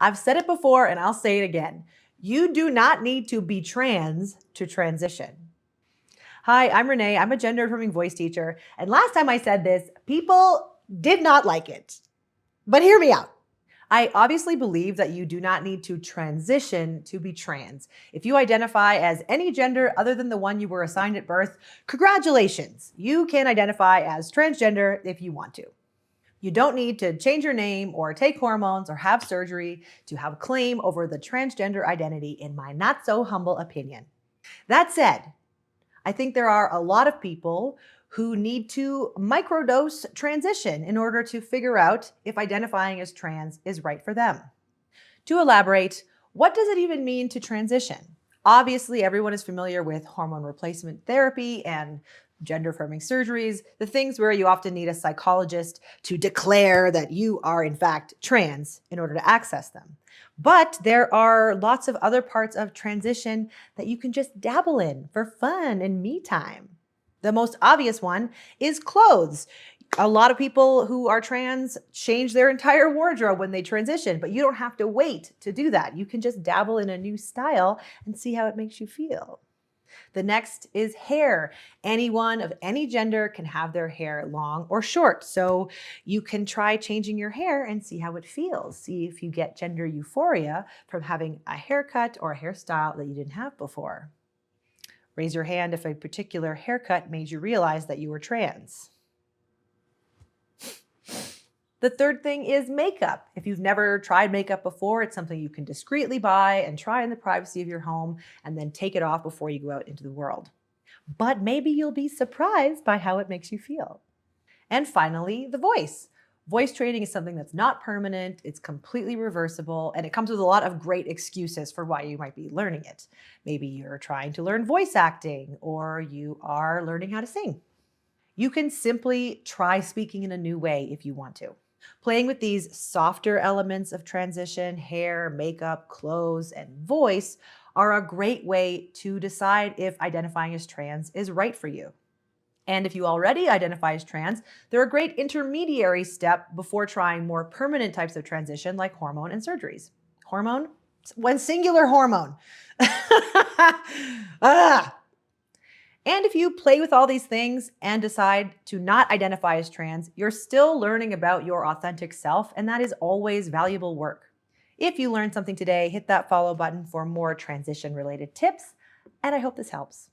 I've said it before and I'll say it again. You do not need to be trans to transition. Hi, I'm Renee. I'm a gender-affirming voice teacher. And last time I said this, people did not like it. But hear me out. I obviously believe that you do not need to transition to be trans. If you identify as any gender other than the one you were assigned at birth, congratulations. You can identify as transgender if you want to. You don't need to change your name or take hormones or have surgery to have a claim over the transgender identity, in my not so humble opinion. That said, I think there are a lot of people who need to microdose transition in order to figure out if identifying as trans is right for them. To elaborate, what does it even mean to transition? Obviously, everyone is familiar with hormone replacement therapy and gender-affirming surgeries, the things where you often need a psychologist to declare that you are in fact trans in order to access them. But there are lots of other parts of transition that you can just dabble in for fun and me time. The most obvious one is clothes. A lot of people who are trans change their entire wardrobe when they transition, but you don't have to wait to do that. You can just dabble in a new style and see how it makes you feel. The next is hair. Anyone of any gender can have their hair long or short. So you can try changing your hair and see how it feels. See if you get gender euphoria from having a haircut or a hairstyle that you didn't have before. Raise your hand if a particular haircut made you realize that you were trans. The third thing is makeup. If you've never tried makeup before, it's something you can discreetly buy and try in the privacy of your home and then take it off before you go out into the world. But maybe you'll be surprised by how it makes you feel. And finally, the voice. Voice training is something that's not permanent, it's completely reversible, and it comes with a lot of great excuses for why you might be learning it. Maybe you're trying to learn voice acting, or you are learning how to sing. You can simply try speaking in a new way if you want to. Playing with these softer elements of transition, hair, makeup, clothes, and voice are a great way to decide if identifying as trans is right for you. And if you already identify as trans, they're a great intermediary step before trying more permanent types of transition like hormone and surgeries. Hormone? When singular hormone. ah. And if you play with all these things and decide to not identify as trans, you're still learning about your authentic self, and that is always valuable work. If you learned something today, hit that follow button for more transition-related tips, and I hope this helps.